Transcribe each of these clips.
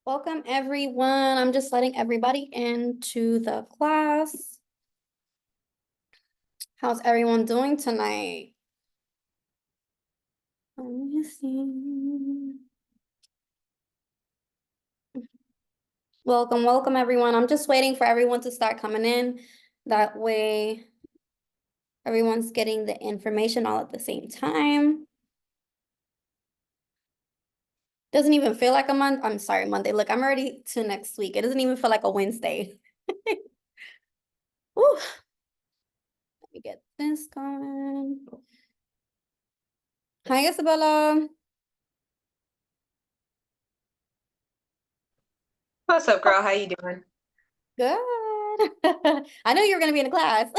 Welcome, everyone. I'm just letting everybody into the class. How's everyone doing tonight? Let me see. Welcome, everyone. I'm just waiting for everyone to start coming in. That way, everyone's getting the information all at the same time. Doesn't even feel like a month. I'm sorry, Monday. Look, I'm already to next week. It doesn't even feel like a Wednesday. Woo. Let me get this going. Hi, Isabella. What's up, girl? How you doing? Good. I know you're going to be in a class.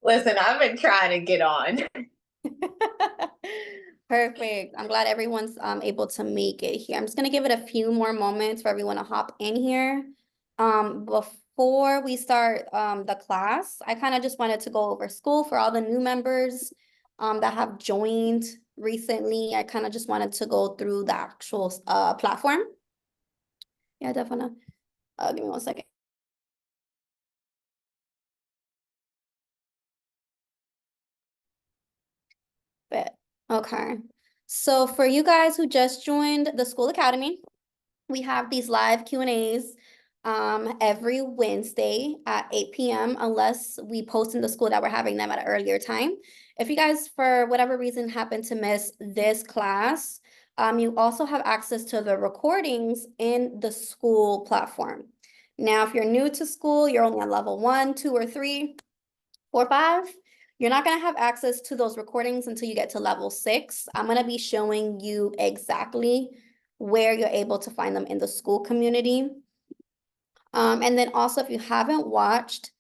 Listen, I've been trying to get on. Perfect. I'm glad everyone's able to make it here. I'm just gonna give it a few more moments for everyone to hop in here. Before we start the class, I kind of just wanted to go over school for all the new members that have joined recently. I kind of just wanted to go through the actual platform. Yeah, definitely. Give me 1 second. But okay. So for you guys who just joined the School Academy, we have these live Q&As every Wednesday at 8 p.m. unless we post in the school that we're having them at an earlier time. If you guys, for whatever reason, happen to miss this class, you also have access to the recordings in the school platform. Now, if you're new to school, you're only on level 1, 2, or 3, 4, 5, you're not going to have access to those recordings until you get to level 6. I'm going to be showing you exactly where you're able to find them in the school community. And then also, if you haven't watched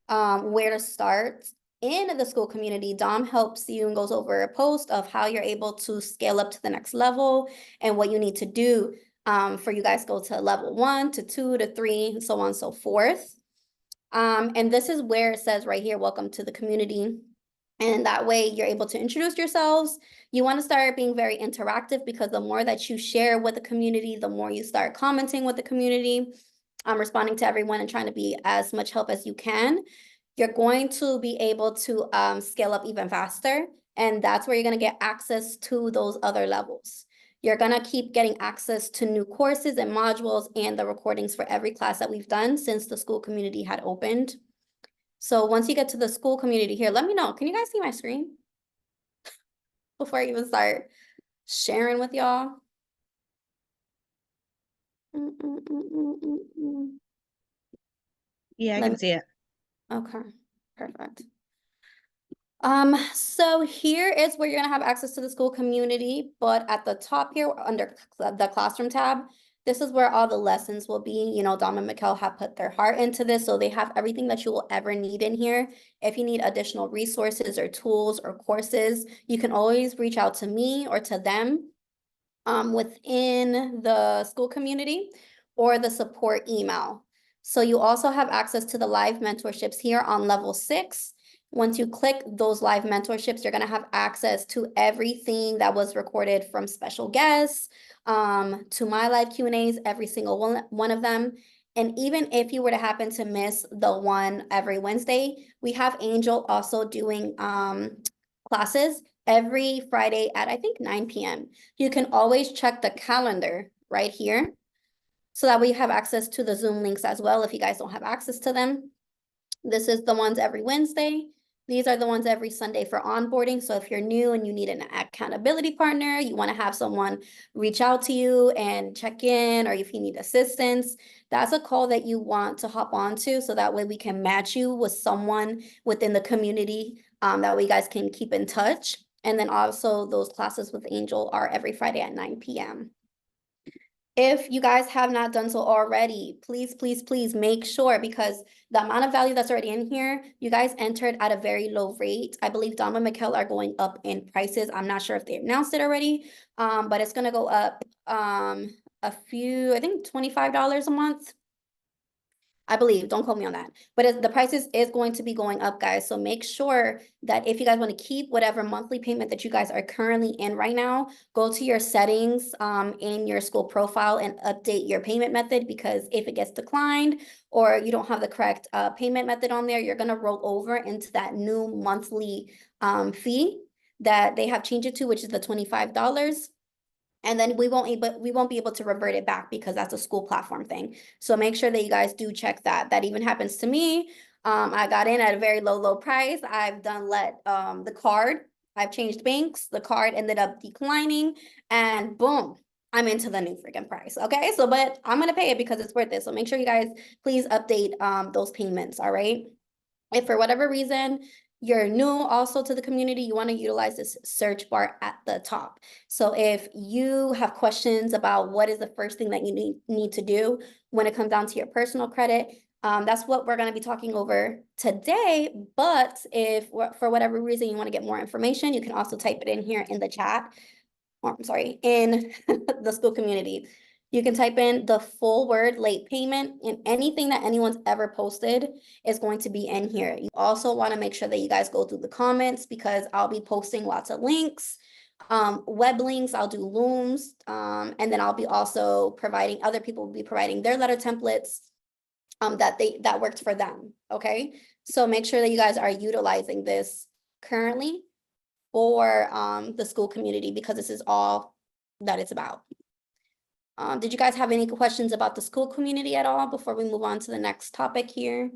where to start in the school community, Dom helps you and goes over a post of how you're able to scale up to the next level and what you need to do for you guys to go to level 1 to 2 to 3 and so on and so forth. And this is where it says right here, welcome to the community. And that way you're able to introduce yourselves. You want to start being very interactive because the more that you share with the community, the more you start commenting with the community, responding to everyone and trying to be as much help as you can, you're going to be able to scale up even faster. And that's where you're going to get access to those other levels. You're going to keep getting access to new courses and modules and the recordings for every class that we've done since the school community had opened. So once you get to the school community here, let me know. Can you guys see my screen before I even start sharing with y'all? Yeah, I can see it. Okay, perfect. So here is where you're gonna have access to the school community, but at the top here under the classroom tab, this is where all the lessons will be. You know, Dom and Mikkel have put their heart into this, so they have everything that you will ever need in here. If you need additional resources or tools or courses, you can always reach out to me or to them within the school community or the support email. So you also have access to the live mentorships here on level 6. Once you click those live mentorships, you're going to have access to everything that was recorded from special guests to my live Q&As, every single one of them. And even if you were to happen to miss the one every Wednesday, we have Angel also doing classes every Friday at, I think, 9 p.m. You can always check the calendar right here so that we have access to the Zoom links as well if you guys don't have access to them. This is the ones every Wednesday. These are the ones every Sunday for onboarding. So if you're new and you need an accountability partner, you want to have someone reach out to you and check in, or if you need assistance, that's a call that you want to hop onto so that way we can match you with someone within the community that way you guys can keep in touch. And then also those classes with Angel are every Friday at 9 p.m. If you guys have not done so already, please, please, please make sure, because the amount of value that's already in here, you guys entered at a very low rate. I believe Dom and Mikkel are going up in prices. I'm not sure if they announced it already, but it's going to go up a few, I think $25 a month. I believe, don't quote me on that. But the prices is going to be going up, guys. So make sure that if you guys want to keep whatever monthly payment that you guys are currently in right now, go to your settings in your school profile and update your payment method, because if it gets declined or you don't have the correct payment method on there, you're gonna roll over into that new monthly fee that they have changed it to, which is the $25. And then we won't be able to revert it back because that's a school platform thing. So make sure that you guys do check that. That even happens to me. I got in at a very low price. I've done the card. I've changed banks. The card ended up declining, and boom, I'm into the new freaking price. Okay, so but I'm gonna pay it because it's worth it. So make sure you guys please update those payments. All right. If for whatever reason you're new also to the community, you want to utilize this search bar at the top. So if you have questions about what is the first thing that you need to do when it comes down to your personal credit, that's what we're going to be talking over today. But if for whatever reason you want to get more information, you can also type it in here in the chat. Or I'm sorry, in the school community. You can type in the full word late payment, and anything that anyone's ever posted is going to be in here. You also want to make sure that you guys go through the comments, because I'll be posting lots of links, web links, I'll do Looms, and then I'll be also providing, other people will be providing their letter templates that worked for them. Okay, so make sure that you guys are utilizing this currently for the school community, because this is all that it's about. Did you guys have any questions about the school community at all before we move on to the next topic here?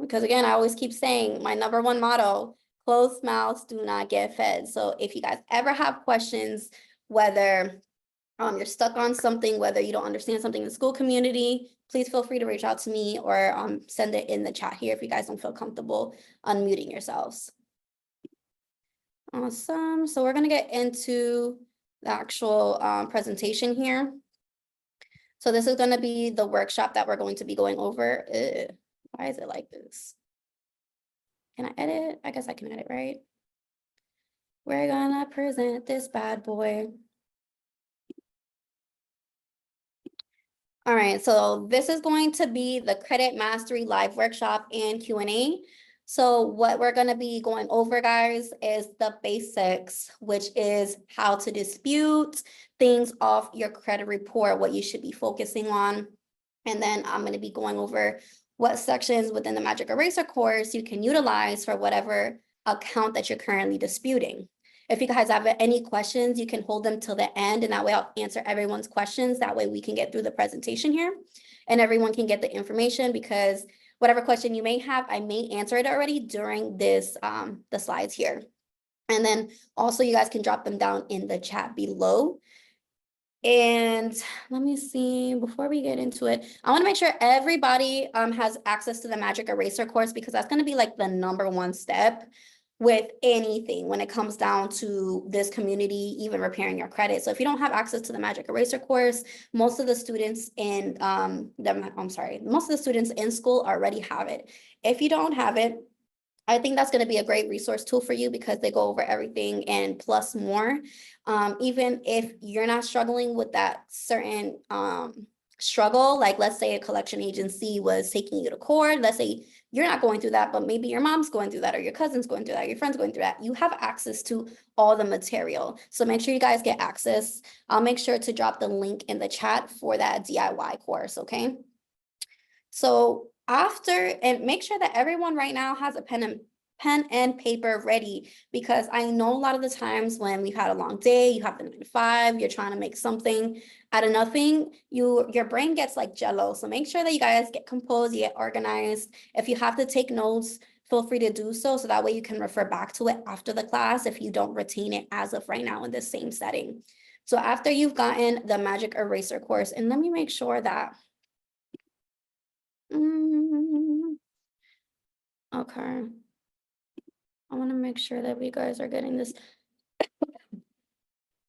Because again, I always keep saying my number one motto, closed mouths do not get fed. So if you guys ever have questions, whether you're stuck on something, whether you don't understand something in the school community, please feel free to reach out to me, or send it in the chat here if you guys don't feel comfortable unmuting yourselves. Awesome. So we're going to get into the actual presentation here. So this is going to be the workshop that we're going to be going over. Why is it like this? Can I edit? I guess I can edit, right? We're gonna present this bad boy. All right, so this is going to be the Credit Mastery Live Workshop and Q&A. So what we're gonna be going over, guys, is the basics, which is how to dispute things off your credit report, what you should be focusing on. And then I'm gonna be going over what sections within the Magic Eraser course you can utilize for whatever account that you're currently disputing. If you guys have any questions, you can hold them till the end, and that way I'll answer everyone's questions. That way we can get through the presentation here and everyone can get the information, because whatever question you may have, I may answer it already during this, the slides here. And then also you guys can drop them down in the chat below. And let me see, before we get into it, I want to make sure everybody has access to the Magic Eraser course, because that's going to be like the #1 step with anything when it comes down to this community, even repairing your credit. So if you don't have access to the Magic Eraser course, most of the students in most of the students in school already have it. If you don't have it, I think that's going to be a great resource tool for you, because they go over everything and plus more. Even if you're not struggling with that certain struggle, like let's say a collection agency was taking you to court, let's say you're not going through that, but maybe your mom's going through that, or your cousin's going through that, your friend's going through that, you have access to all the material. So make sure you guys get access. I'll make sure to drop the link in the chat for that DIY course, okay? So and make sure that everyone right now has a pen and paper ready, because I know a lot of the times when we've had a long day, you have the 9 to 5, you're trying to make something out of nothing, your brain gets like jello. So make sure that you guys get composed, you get organized. If you have to take notes, feel free to do so that way you can refer back to it after the class if you don't retain it as of right now in the same setting. So after you've gotten the Magic Eraser course, and let me make sure that okay. I want to make sure that we guys are getting this.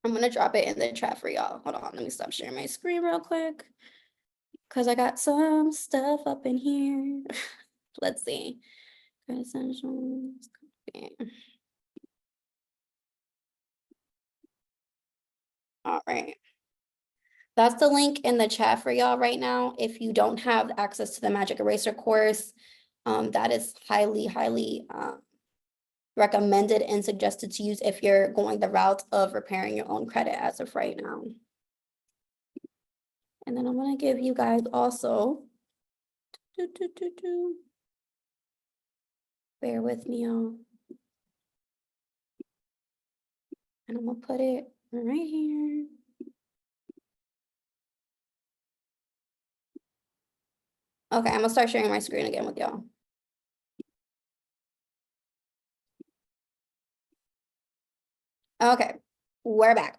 I'm going to drop it in the chat for y'all. Hold on, let me stop sharing my screen real quick, because I got some stuff up in here. Let's see. Essentials. All right. That's the link in the chat for y'all right now. If you don't have access to the Magic Eraser course, that is highly, highly recommended and suggested to use if you're going the route of repairing your own credit as of right now. And then I'm gonna give you guys also, bear with me, y'all. And I'm gonna put it right here. Okay, I'm gonna start sharing my screen again with y'all. Okay, we're back.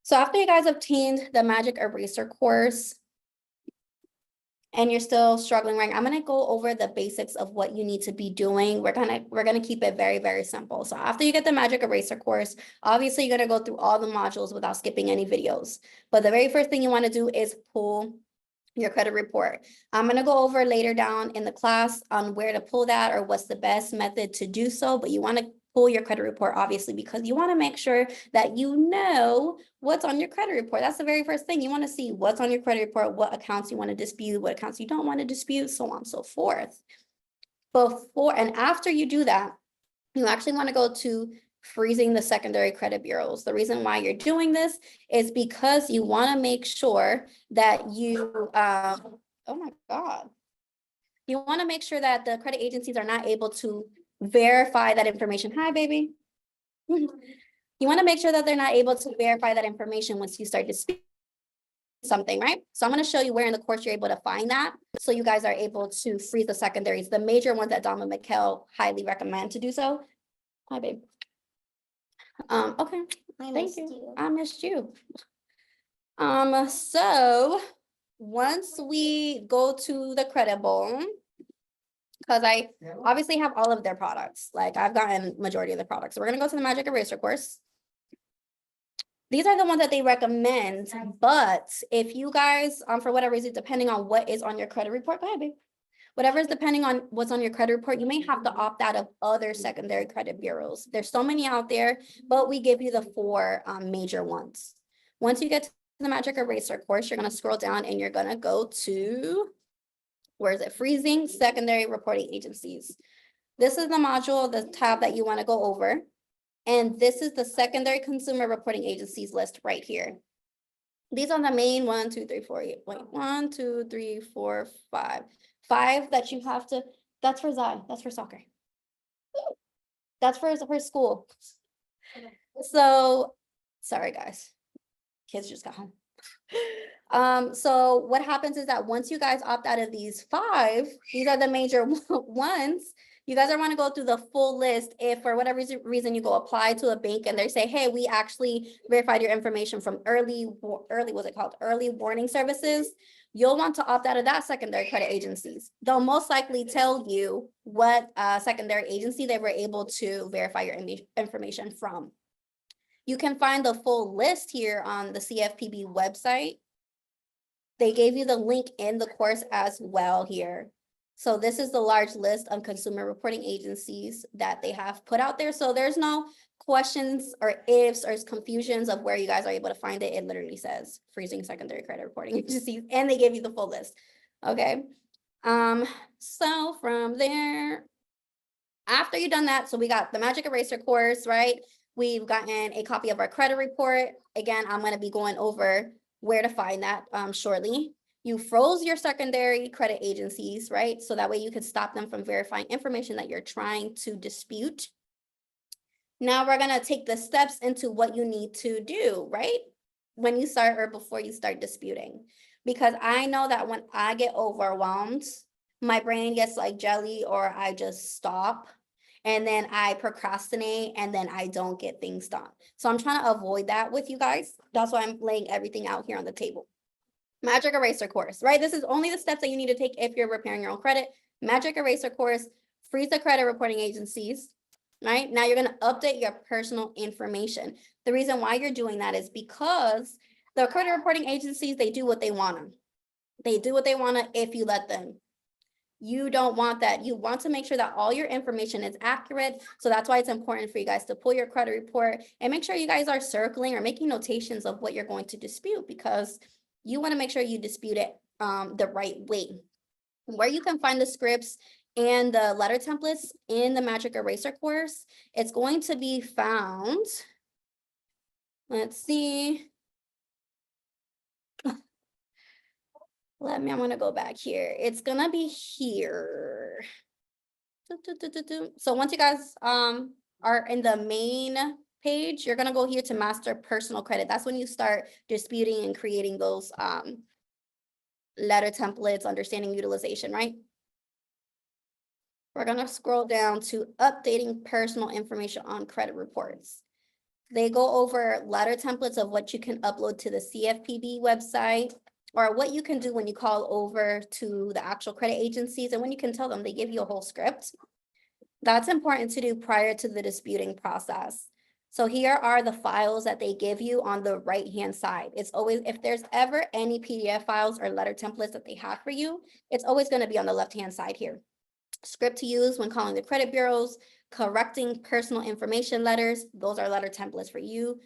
So after you guys obtained the Magic Eraser course, and you're still struggling, right? I'm gonna go over the basics of what you need to be doing. We're gonna keep it very, very simple. So after you get the Magic Eraser course, obviously you're gonna go through all the modules without skipping any videos. But the very first thing you wanna do is pull your credit report. I'm gonna go over later down in the class on where to pull that or what's the best method to do so, but you wanna pull your credit report, obviously, because you wanna make sure that you know what's on your credit report. That's the very first thing. You wanna see what's on your credit report, what accounts you wanna dispute, what accounts you don't wanna dispute, so on and so forth. Before and after you do that, you actually wanna go to freezing the secondary credit bureaus. The reason why you're doing this is because you wanna make sure that you, oh my God. You wanna make sure that the credit agencies are not able to verify that information. Hi, baby. You wanna make sure that they're not able to verify that information once you start disputing something, right? So I'm gonna show you where in the course you're able to find that. So you guys are able to freeze the secondaries, the major ones that Dom and Mikkel highly recommend to do so. Hi, babe. Okay, thank you. I missed you. So once we go to the Credible, because I obviously have all of their products, like I've gotten majority of the products. So we're gonna go to the Magic Eraser course. These are the ones that they recommend, but if you guys, for whatever reason, depending on what is on your credit report, go ahead, babe. Whatever is depending on what's on your credit report, you may have to opt out of other secondary credit bureaus. There's so many out there, but we give you the 4 major ones. Once you get to the Magic Eraser course, you're gonna scroll down and you're gonna go to, where is it? Freezing secondary reporting agencies. This is the module, the tab that you wanna go over. And this is the secondary consumer reporting agencies list right here. These are the main 1, 2, 3, 4, 8, wait, 1, 2, 3, 4, 5. 5 that you have to, that's for Zai, that's for soccer. That's for school. So, sorry guys, kids just got home. So what happens is that once you guys opt out of these 5, these are the major ones. You guys are want to go through the full list. If for whatever reason you go apply to a bank and they say, hey, we actually verified your information from early, what's it called? Early warning services. You'll want to opt out of that secondary credit agencies. They'll most likely tell you what secondary agency they were able to verify your information from. You can find the full list here on the CFPB website. They gave you the link in the course as well here. So this is the large list of consumer reporting agencies that they have put out there. So there's no questions or ifs or confusions of where you guys are able to find it. It literally says freezing secondary credit reporting agencies, and they gave you the full list. Okay. So from there, after you've done that, so we got the Magic Eraser course, right? We've gotten a copy of our credit report. Again, I'm going to be going over where to find that shortly. You froze your secondary credit agencies, right? So that way you could stop them from verifying information that you're trying to dispute. Now we're going to take the steps into what you need to do, right? When you start or before you start disputing. Because I know that when I get overwhelmed, my brain gets like jelly, or I just stop and then I procrastinate and then I don't get things done. So I'm trying to avoid that with you guys. That's why I'm laying everything out here on the table. Magic Eraser course, right? This is only the steps that you need to take if you're repairing your own credit. Magic Eraser course, freeze the credit reporting agencies, right? Now you're going to update your personal information. The reason why you're doing that is because the credit reporting agencies, they do what they want to. They do what they want to if you let them. You don't want that. You want to make sure that all your information is accurate. So that's why it's important for you guys to pull your credit report and make sure you guys are circling or making notations of what you're going to dispute, because you want to make sure you dispute it the right way. Where you can find the scripts and the letter templates in the Magic Eraser course, it's going to be found. Let's see. I'm gonna go back here. It's gonna be here. So once you guys are in the main page, you're gonna go here to master personal credit. That's when you start disputing and creating those letter templates, understanding utilization, right? We're gonna scroll down to updating personal information on credit reports. They go over letter templates of what you can upload to the CFPB website, or what you can do when you call over to the actual credit agencies, and when you can tell them, they give you a whole script. That's important to do prior to the disputing process. So here are the files that they give you on the right-hand side. It's always, if there's ever any PDF files or letter templates that they have for you, it's always going to be on the left-hand side here. Script to use when calling the credit bureaus, correcting personal information letters, those are letter templates for you.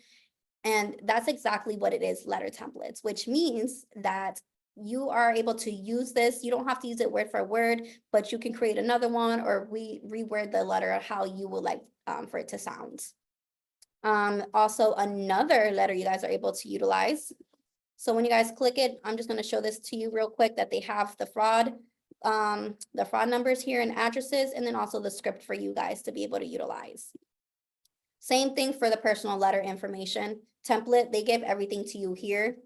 And that's exactly what it is, letter templates, which means that you are able to use this. You don't have to use it word for word, but you can create another one or reword the letter how you would like for it to sound. Also, another letter you guys are able to utilize. So when you guys click it, I'm just going to show this to you real quick, that they have the fraud numbers here and addresses, and then also the script for you guys to be able to utilize. Same thing for the personal letter information template. They give everything to you here.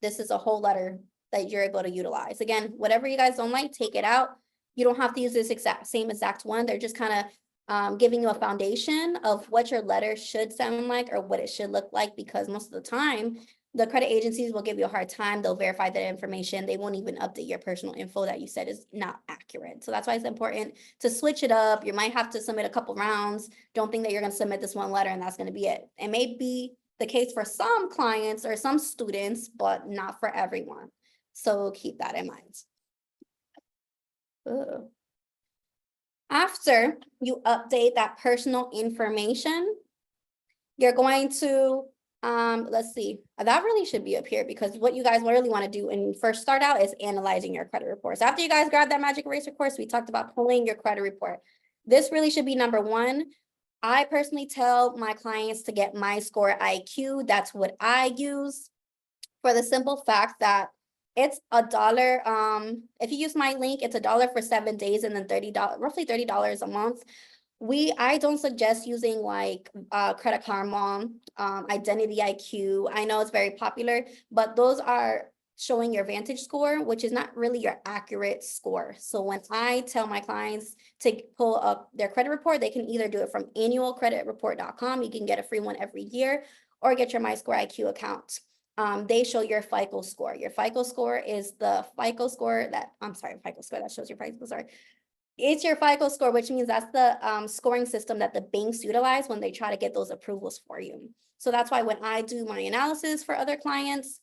This is a whole letter that you're able to utilize. Again, whatever you guys don't like, take it out. You don't have to use this same exact one. They're just kind of giving you a foundation of what your letter should sound like or what it should look like, because most of the time, the credit agencies will give you a hard time. They'll verify that information. They won't even update your personal info that you said is not accurate. So that's why it's important to switch it up. You might have to submit a couple rounds. Don't think that you're going to submit this one letter and that's going to be it. It may be the case for some clients or some students, but not for everyone. So keep that in mind. Ugh. After you update that personal information, you're going to let's see, that really should be up here, because what you guys really want to do when you first start out is analyzing your credit reports. After you guys grab that Magic Eraser course, we talked about pulling your credit report. This really should be number one. I personally tell my clients to get MyScore IQ. That's what I use, for the simple fact that it's $1. If you use my link, it's $1 for 7 days, and then $30, roughly $30 a month. I don't suggest using like Credit Karma, Identity IQ. I know it's very popular, but those are showing your Vantage score, which is not really your accurate score. So when I tell my clients to pull up their credit report, they can either do it from annualcreditreport.com. You can get a free one every year, or get your MyScore IQ account. They show your FICO score. Your FICO score is the FICO score that, FICO score that shows your FICO score. It's your FICO score, which means that's the scoring system that the banks utilize when they try to get those approvals for you. So that's why when I do my analysis for other clients,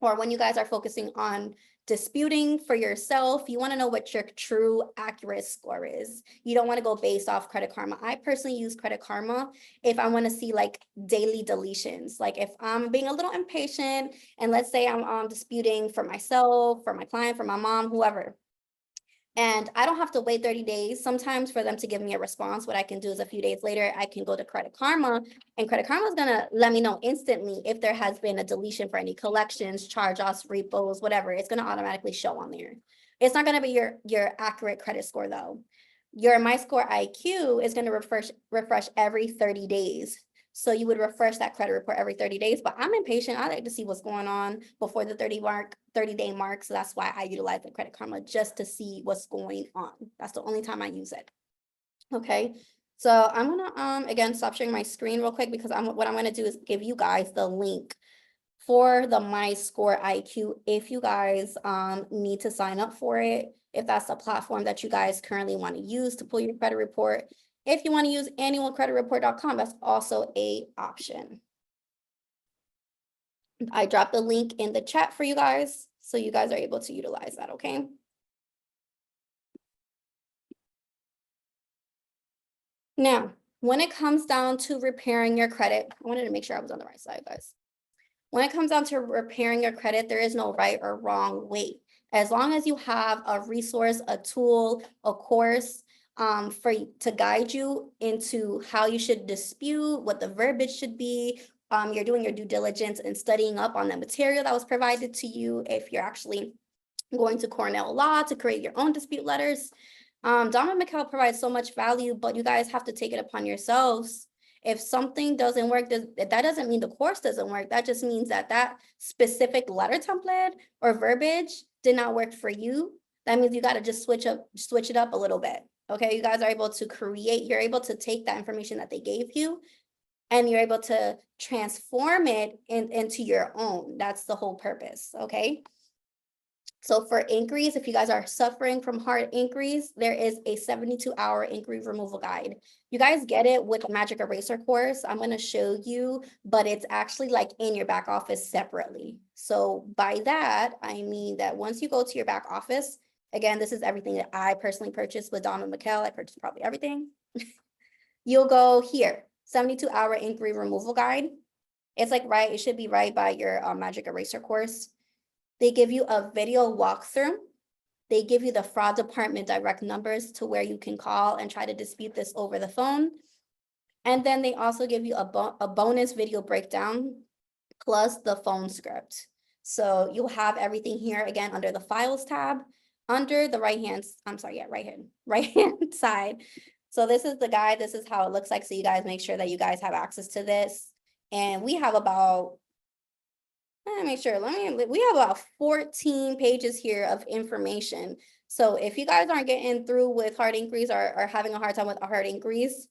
or when you guys are focusing on disputing for yourself, you want to know what your true accurate score is. You don't want to go based off Credit Karma. I personally use Credit Karma if I want to see like daily deletions. Like if I'm being a little impatient and let's say I'm disputing for myself, for my client, for my mom, whoever, and I don't have to wait 30 days sometimes for them to give me a response. What I can do is a few days later, I can go to Credit Karma, and Credit Karma is going to let me know instantly if there has been a deletion for any collections, charge-offs, repos, whatever. It's going to automatically show on there. It's not going to be your accurate credit score, though. Your MyScore IQ is going to refresh every 30 days. So you would refresh that credit report every 30 days, but I'm impatient. I like to see what's going on before the 30-day mark. So that's why I utilize the Credit Karma, just to see what's going on. That's the only time I use it. Okay. So I'm gonna again stop sharing my screen real quick, because what I'm gonna do is give you guys the link for the MyScore IQ if you guys need to sign up for it, if that's the platform that you guys currently want to use to pull your credit report. If you want to use annualcreditreport.com, that's also an option. I dropped the link in the chat for you guys, so you guys are able to utilize that, okay? Now, when it comes down to repairing your credit, I wanted to make sure I was on the right side, guys. When it comes down to repairing your credit, there is no right or wrong way. As long as you have a resource, a tool, a course, to guide you into how you should dispute, what the verbiage should be. You're doing your due diligence and studying up on the material that was provided to you. If you're actually going to Cornell Law to create your own dispute letters. Donald McKell provides so much value, but you guys have to take it upon yourselves. If something doesn't work, that doesn't mean the course doesn't work. That just means that that specific letter template or verbiage did not work for you. That means you got to just switch it up a little bit. Okay, you guys are able to you're able to take that information that they gave you and you're able to transform it into your own. That's the whole purpose, okay? So for inquiries, if you guys are suffering from hard inquiries, there is a 72-hour inquiry removal guide. You guys get it with the Magic Eraser course. I'm going to show you, but it's actually like in your back office separately. So by that, I mean that once you go to your back office, again, this is everything that I personally purchased with Donald McKell. I purchased probably everything. You'll go here, 72-hour inquiry removal guide. It's like it should be right by your Magic Eraser course. They give you a video walkthrough. They give you the fraud department direct numbers to where you can call and try to dispute this over the phone. And then they also give you a bonus video breakdown plus the phone script. So you'll have everything here again under the files tab, under the right hand side. So this is the guide. This is how it looks like. So you guys make sure that you guys have access to this. And we have about we have about 14 pages here of information. So if you guys aren't getting through with hard inquiries or having a hard time with hard inquiries,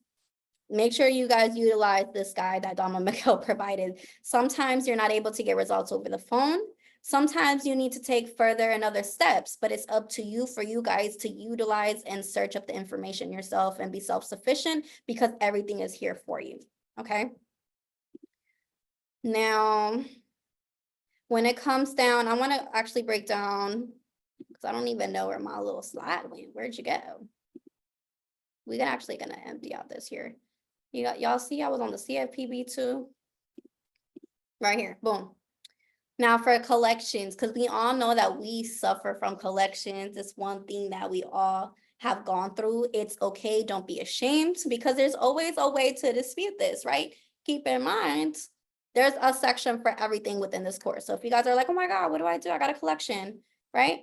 make sure you guys utilize this guide that Donald McKell provided. Sometimes you're not able to get results over the phone. Sometimes you need to take further and other steps, but it's up to you for you guys to utilize and search up the information yourself and be self-sufficient because everything is here for you, okay? Now, when it comes down, I want to actually break down, because I don't even know where my little slide went. Where'd you go? We're actually going to empty out this here. Y'all see I was on the CFPB too? Right here, boom. Now for collections, because we all know that we suffer from collections. It's one thing that we all have gone through. It's okay, don't be ashamed, because there's always a way to dispute this, right? Keep in mind, there's a section for everything within this course. So if you guys are like, oh my God, what do? I got a collection, right?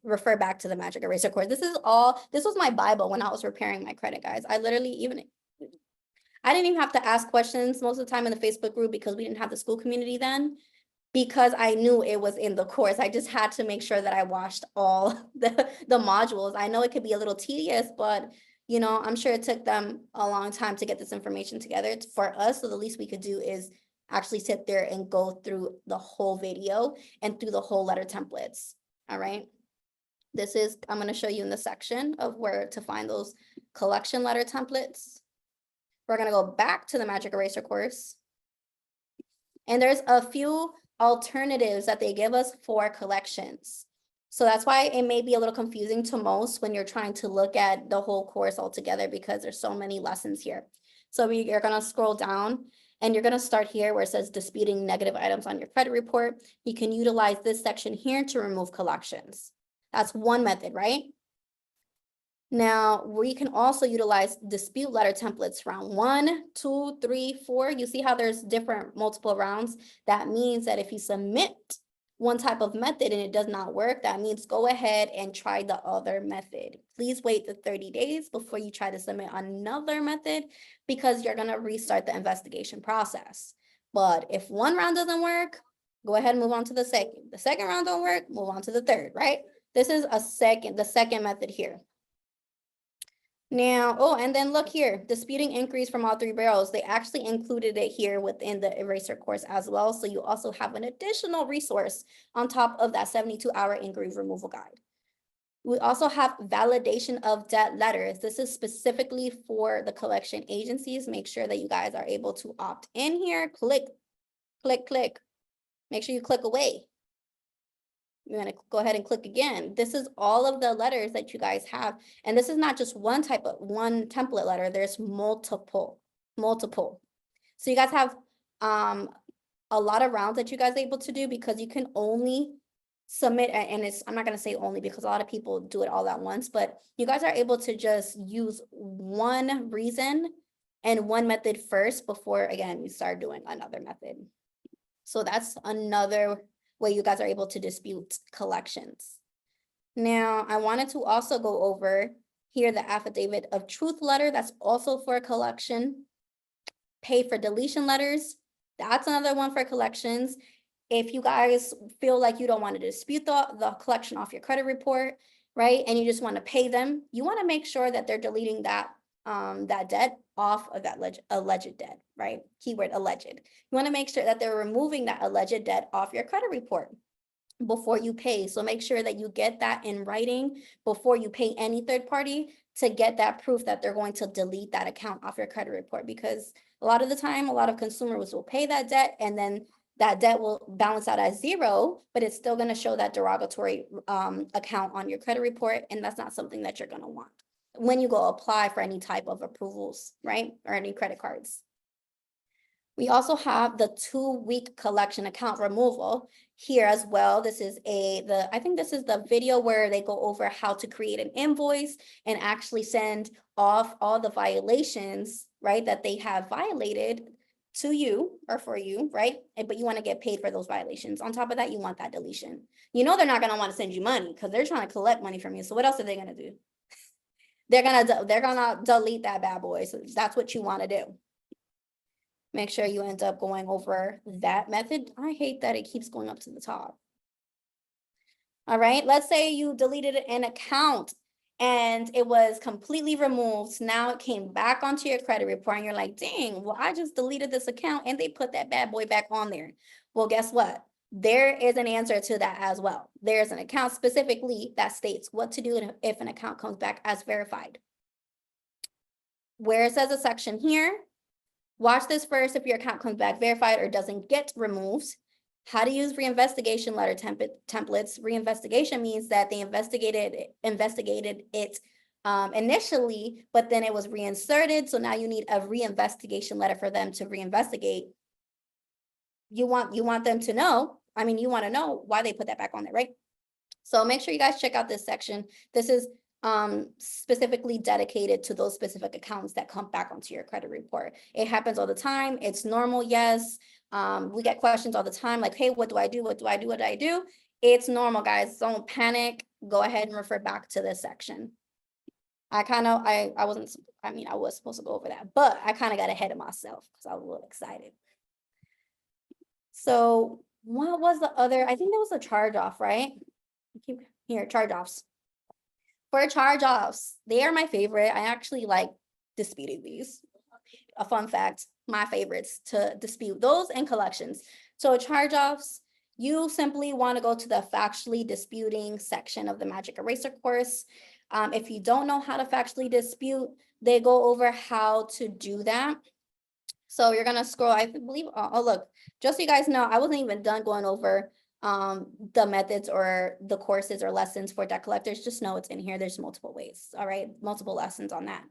Refer back to the Magic Eraser course. This was my Bible when I was repairing my credit, guys. I didn't even have to ask questions most of the time in the Facebook group because we didn't have the school community then, because I knew it was in the course. I just had to make sure that I watched all the modules. I know it could be a little tedious, but you know, I'm sure it took them a long time to get this information together for us. So the least we could do is actually sit there and go through the whole video and through the whole letter templates. All right. I'm going to show you in the section of where to find those collection letter templates. We're going to go back to the Magic Eraser course. And there's a few alternatives that they give us for collections. So that's why it may be a little confusing to most when you're trying to look at the whole course altogether, because there's so many lessons here. So you're going to scroll down and you're going to start here where it says disputing negative items on your credit report. You can utilize this section here to remove collections. That's one method, right? Now, we can also utilize dispute letter templates round 1, 2, 3, 4. You see how there's different multiple rounds? That means that if you submit one type of method and it does not work, that means go ahead and try the other method. Please wait the 30 days before you try to submit another method, because you're going to restart the investigation process. But if one round doesn't work, go ahead and move on to the second. The second round don't work, move on to the third, right? This is the second method here. Now, oh, and then look here, disputing inquiries from all 3 bureaus. They actually included it here within the Eraser course as well. So you also have an additional resource on top of that 72-hour inquiry removal guide. We also have validation of debt letters. This is specifically for the collection agencies. Make sure that you guys are able to opt in here. Click, click, click. Make sure you click away. You're going to go ahead and click again. This is all of the letters that you guys have. And this is not just one template letter. There's multiple. So you guys have a lot of rounds that you guys are able to do because you can only submit, and it's, I'm not gonna say only because a lot of people do it all at once, but you guys are able to just use one reason and one method first before, again, you start doing another method. So that's another way you guys are able to dispute collections. Now, I wanted to also go over here the affidavit of truth letter. That's also for a collection. Pay for deletion letters. That's another one for collections. If you guys feel like you don't want to dispute the collection off your credit report, right? And you just want to pay them, you want to make sure that they're deleting that debt off of that alleged debt, right? Keyword alleged. You want to make sure that they're removing that alleged debt off your credit report before you pay. So make sure that you get that in writing before you pay any third party to get that proof that they're going to delete that account off your credit report, because a lot of the time, a lot of consumers will pay that debt and then that debt will balance out as zero, but it's still going to show that derogatory account on your credit report. And that's not something that you're going to want when you go apply for any type of approvals, right? Or any credit cards. We also have the 2-week collection account removal here as well. This is I think this is the video where they go over how to create an invoice and actually send off all the violations, right, that they have violated to you or for you, right? But you want to get paid for those violations. On top of that, you want that deletion. You know they're not going to want to send you money because they're trying to collect money from you. So what else are they going to do? They're gonna delete that bad boy. So that's what you want to do. Make sure you end up going over that method. I hate that it keeps going up to the top. All right, let's say you deleted an account and it was completely removed. Now it came back onto your credit report and you're like, dang, well, I just deleted this account and they put that bad boy back on there. Well, guess what? There is an answer to that as well. There's an account specifically that states what to do if an account comes back as verified. Where it says a section here, watch this first if your account comes back verified or doesn't get removed. How to use reinvestigation letter templates. Reinvestigation means that they investigated it initially, but then it was reinserted. So now you need a reinvestigation letter for them to reinvestigate. You want them to know, I mean, you want to know why they put that back on there, right? So make sure you guys check out this section. This is specifically dedicated to those specific accounts that come back onto your credit report. It happens all the time. It's normal, yes. We get questions all the time like, hey, what do I do? What do I do? What do I do? It's normal, guys. Don't panic. Go ahead and refer back to this section. I was supposed to go over that, but I kind of got ahead of myself because I was a little excited. So what was the other? I think there was a charge off, right? Keep here, charge offs. For charge offs, they are my favorite. I actually like disputing these. A fun fact, my favorites to dispute those and collections. So charge offs, you simply want to go to the factually disputing section of the Magic Eraser course. If you don't know how to factually dispute, they go over how to do that. So you're gonna scroll, I believe, oh look, just so you guys know, I wasn't even done going over the methods or the courses or lessons for debt collectors. Just know it's in here. There's multiple ways, all right, multiple lessons on that.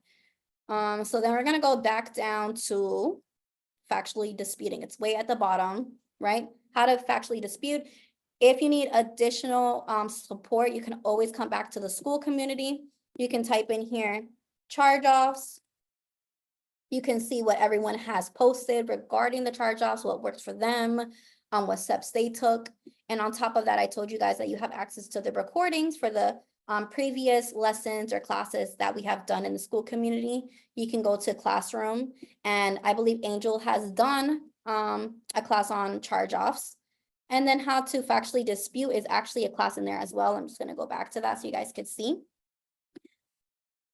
So then we're gonna go back down to factually disputing. It's way at the bottom, right? How to factually dispute. If you need additional support, you can always come back to the school community. You can type in here charge offs. You can see what everyone has posted regarding the charge-offs, what works for them, what steps they took. And on top of that, I told you guys that you have access to the recordings for the previous lessons or classes that we have done in the school community. You can go to Classroom, and I believe Angel has done a class on charge-offs. And then how to factually dispute is actually a class in there as well. I'm just going to go back to that so you guys could see.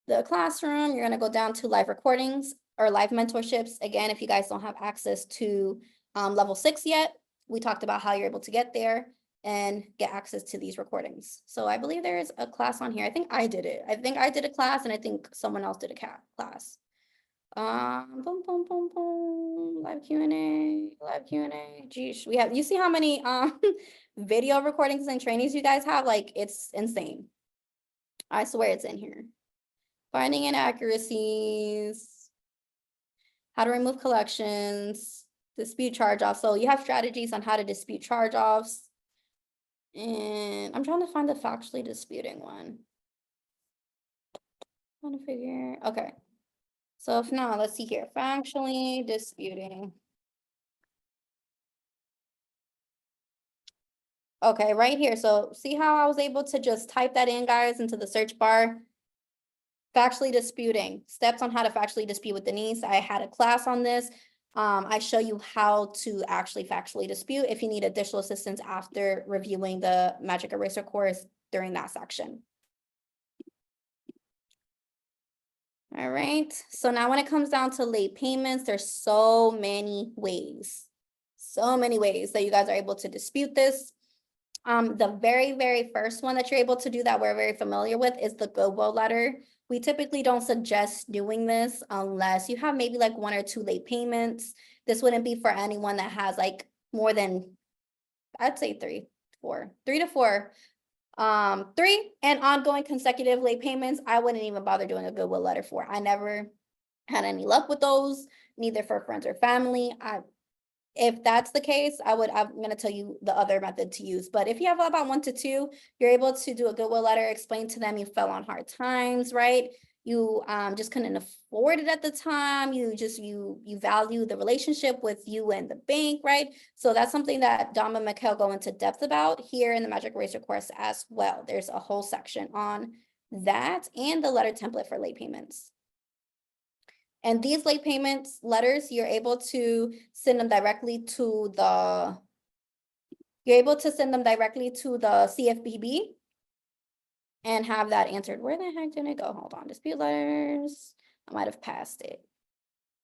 The Classroom, you're going to go down to live recordings or live mentorships. Again, if you guys don't have access to level 6 yet, we talked about how you're able to get there and get access to these recordings. So I believe there is a class on here. I think I did it. I think I did a class and I think someone else did a class. Boom, boom, boom, boom. Live Q&A, live Q&A. Geez, you see how many video recordings and trainings you guys have? Like, it's insane. I swear it's in here. Finding inaccuracies, how to remove collections, Dispute charge-offs. So you have strategies on how to dispute charge-offs. And I'm trying to find the factually disputing one. Trying to figure, okay. So if not, let's see here, factually disputing. Okay, right here. So see how I was able to just type that in, guys, into the search bar? Factually disputing, steps on how to factually dispute with Denise. I had a class on this. I show you how to actually factually dispute if you need additional assistance after reviewing the Magic Eraser course during that section. All right, so now when it comes down to late payments, there's so many ways that you guys are able to dispute this. The very first one that you're able to do that we're very familiar with is the goodwill letter. We typically don't suggest doing this unless you have maybe like 1 or 2 late payments. This wouldn't be for anyone that has like more than, I'd say 3 to 4, 3 and ongoing consecutive late payments. I wouldn't even bother doing a goodwill letter for. I never had any luck with those, neither for friends or family. If that's the case, I'm gonna tell you the other method to use. But if you have about 1 to 2, you're able to do a goodwill letter, explain to them you fell on hard times, right? You just couldn't afford it at the time. You value the relationship with you and the bank, right? So that's something that Dom and Mikhail go into depth about here in the Magic Eraser course as well. There's a whole section on that and the letter template for late payments. And these late payments letters, you're able to send them directly to the CFPB and have that answered. Where the heck did it go? Hold on, dispute letters. I might have passed it.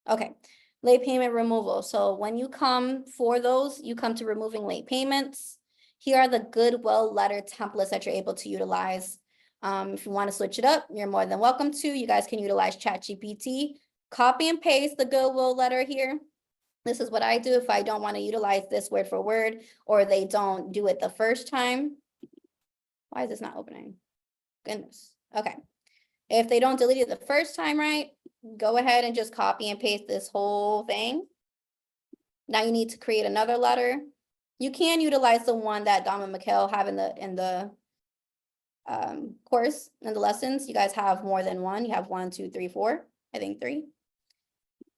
Okay, late payment removal. So when you come for those, you come to removing late payments. Here are the goodwill letter templates that you're able to utilize. If you want to switch it up, you're more than welcome to. You guys can utilize ChatGPT. Copy and paste the goodwill letter here. This is what I do if I don't want to utilize this word for word, or they don't do it the first time. Why is this not opening? Goodness. Okay. If they don't delete it the first time, right, go ahead and just copy and paste this whole thing. Now you need to create another letter. You can utilize the one that Dom and Mikhail have in the course, in the lessons. You guys have more than one. You have 1, 2, 3, 4. I think 3.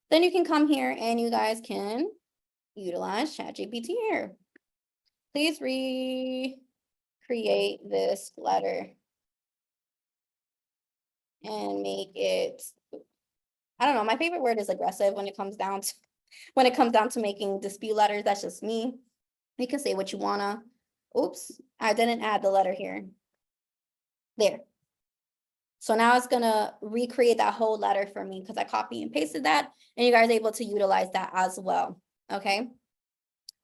Then you can come here and you guys can utilize ChatGPT here. Please recreate this letter and make it, I don't know, my favorite word is aggressive when it comes down to making dispute letters. That's just me. You can say what you wanna. Oops, I didn't add the letter here. There. So now it's gonna recreate that whole letter for me because I copy and pasted that, and you guys are able to utilize that as well, okay?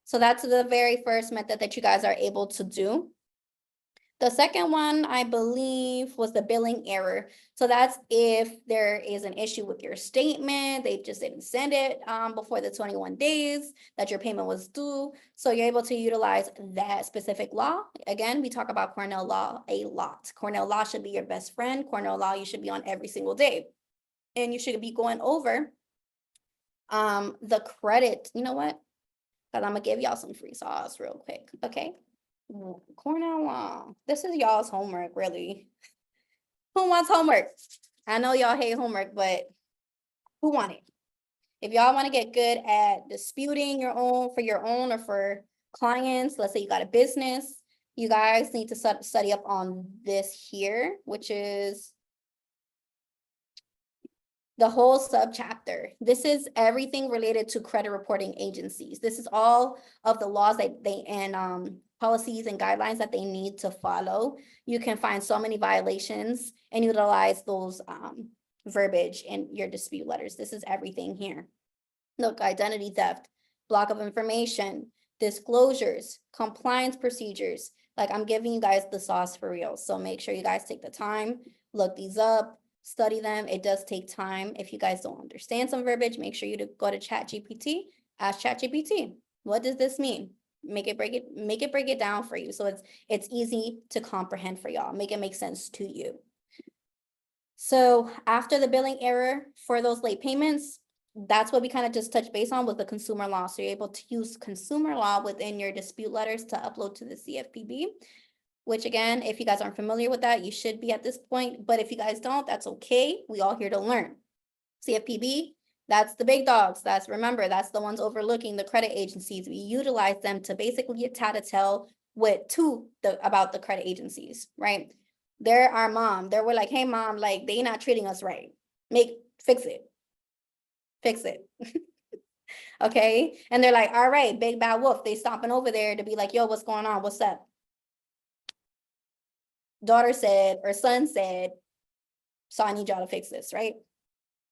So that's the very first method that you guys are able to do. The second one, I believe, was the billing error. So that's if there is an issue with your statement, they just didn't send it before the 21 days that your payment was due. So you're able to utilize that specific law. Again, we talk about Cornell Law a lot. Cornell Law should be your best friend. Cornell Law you should be on every single day. And you should be going over the credit. You know what? Because I'm gonna give y'all some free sauce real quick, okay? Cornell Law. This is y'all's homework, really. Who wants homework? I know y'all hate homework, but who want it? If y'all want to get good at disputing your own or for clients, let's say you got a business, you guys need to study up on this here, which is the whole subchapter. This is everything related to credit reporting agencies. This is all of the laws that they and policies and guidelines that they need to follow. You can find so many violations and utilize those verbiage in your dispute letters. This is everything here. Look, identity theft, block of information, disclosures, compliance procedures. Like, I'm giving you guys the sauce for real. So make sure you guys take the time, look these up, study them. It does take time. If you guys don't understand some verbiage, make sure you go to ChatGPT, ask ChatGPT, what does this mean? Make it break it down for you. So it's easy to comprehend for y'all. Make it make sense to you. So after the billing error for those late payments, that's what we kind of just touched base on with the consumer law. So you're able to use consumer law within your dispute letters to upload to the CFPB. Which again, if you guys aren't familiar with that, you should be at this point, but if you guys don't, that's okay. We all here to learn. CFPB, that's the big dogs. Remember, that's the ones overlooking the credit agencies. We utilize them to basically get tattletale about the credit agencies, right? They're our mom. They were like, hey mom, like they not treating us right. Fix it. Fix it. Okay. And they're like, all right, big bad wolf. They stomping over there to be like, yo, what's going on? What's up? Daughter said, or son said, so I need y'all to fix this, right?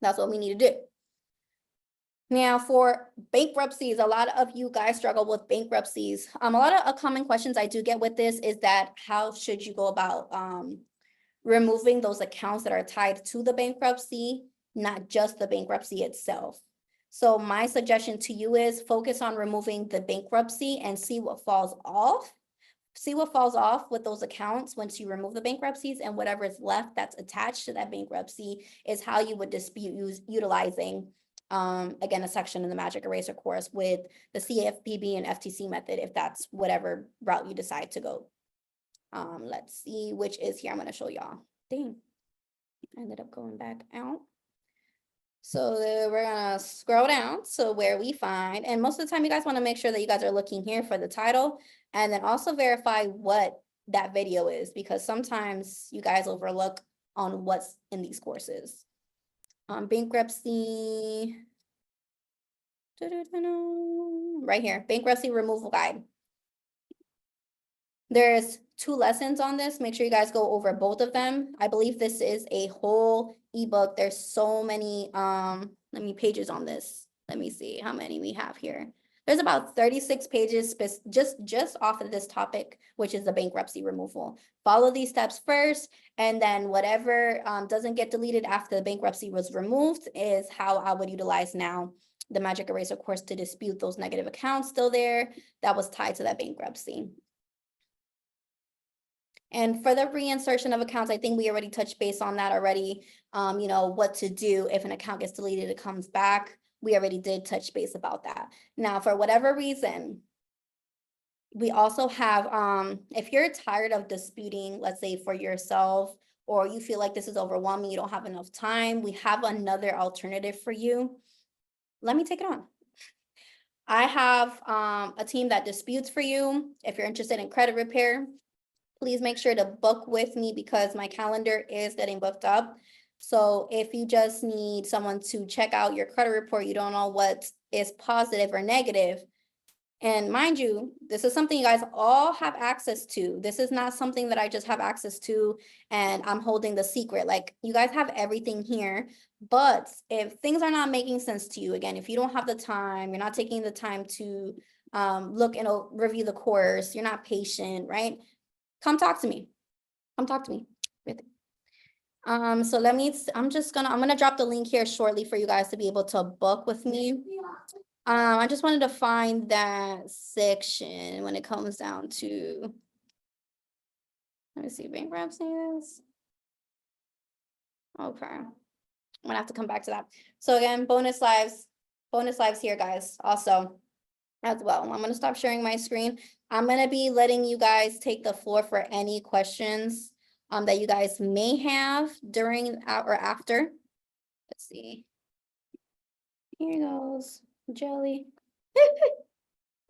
That's what we need to do. Now for bankruptcies, a lot of you guys struggle with bankruptcies. A lot of common questions I do get with this is that how should you go about removing those accounts that are tied to the bankruptcy, not just the bankruptcy itself. So my suggestion to you is focus on removing the bankruptcy and see what falls off. See what falls off with those accounts once you remove the bankruptcies, and whatever is left that's attached to that bankruptcy is how you would dispute utilizing, again, a section in the Magic Eraser course with the CFPB and FTC method, if that's whatever route you decide to go. Let's see which is here. I'm going to show y'all. Dang, I ended up going back out. So we're gonna scroll down to where we find, and most of the time you guys want to make sure that you guys are looking here for the title, and then also verify what that video is, because sometimes you guys overlook on what's in these courses. Bankruptcy, right here, bankruptcy removal guide. There's 2 lessons on this. Make sure you guys go over both of them. I believe this is a whole ebook. There's so many pages on this. Let me see how many we have here. There's about 36 pages just off of this topic, which is the bankruptcy removal. Follow these steps first, and then whatever doesn't get deleted after the bankruptcy was removed is how I would utilize now the Magic Eraser course to dispute those negative accounts still there that was tied to that bankruptcy. And for the reinsertion of accounts, I think we already touched base on that already. You know, what to do if an account gets deleted, it comes back. We already did touch base about that. Now, for whatever reason, we also have, if you're tired of disputing, let's say for yourself, or you feel like this is overwhelming, you don't have enough time, we have another alternative for you. Let me take it on. I have a team that disputes for you. If you're interested in credit repair, please make sure to book with me because my calendar is getting booked up. So if you just need someone to check out your credit report, you don't know what is positive or negative. And mind you, this is something you guys all have access to. This is not something that I just have access to and I'm holding the secret. Like, you guys have everything here. But if things are not making sense to you, again, if you don't have the time, you're not taking the time to look and review the course, you're not patient, right? Come talk to me. Come talk to me. So I'm gonna drop the link here shortly for you guys to be able to book with me. I just wanted to find that section when it comes down to, let me see, bankruptcies. Okay, I'm gonna have to come back to that. So again, bonus lives here, guys, also as well. I'm gonna stop sharing my screen. I'm gonna be letting you guys take the floor for any questions that you guys may have during or after. Let's see. Here goes Jelly.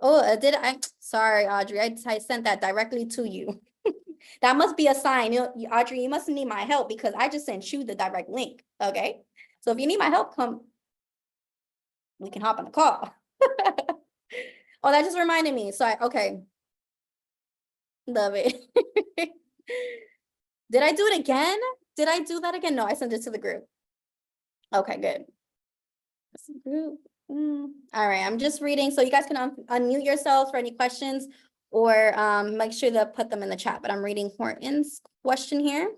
Oh, sorry, Audrey, I sent that directly to you. That must be a sign. Audrey, you must need my help because I just sent you the direct link, okay? So if you need my help, we can hop on a call. Oh, that just reminded me. So okay. Love it. Did I do it again? Did I do that again? No, I sent it to the group. Okay, good. Group. All right, I'm just reading. So you guys can unmute yourselves for any questions or make sure to put them in the chat. But I'm reading Horton's question here.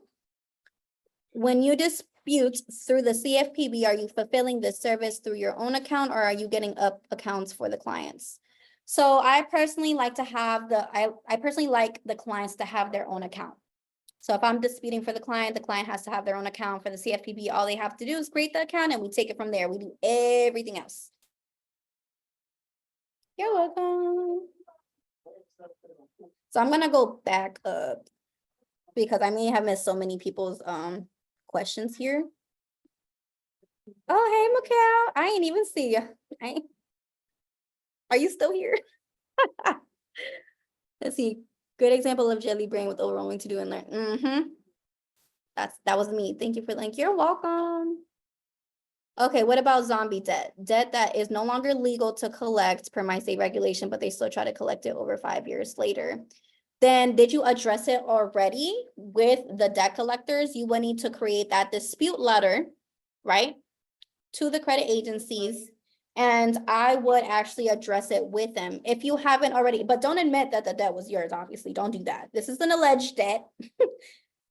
When you dispute through the CFPB, are you fulfilling the service through your own account or are you getting up accounts for the clients? So I personally like to have I personally like the clients to have their own account. So if I'm disputing for the client has to have their own account for the CFPB. All they have to do is create the account and we take it from there. We do everything else. You're welcome. So I'm gonna go back up because I may have missed so many people's questions here. Oh, hey, Mikhail. I ain't even see you. Are you still here? Let's see. Good example of jelly brain with overwhelming to do and learn. That was me. Thank you for the link. You're welcome. Okay, what about zombie debt? Debt that is no longer legal to collect per my state regulation, but they still try to collect it over 5 years later. Then did you address it already with the debt collectors? You will need to create that dispute letter, right? To the credit agencies. And I would actually address it with them if you haven't already, but don't admit that the debt was yours, obviously. Don't do that. This is an alleged debt.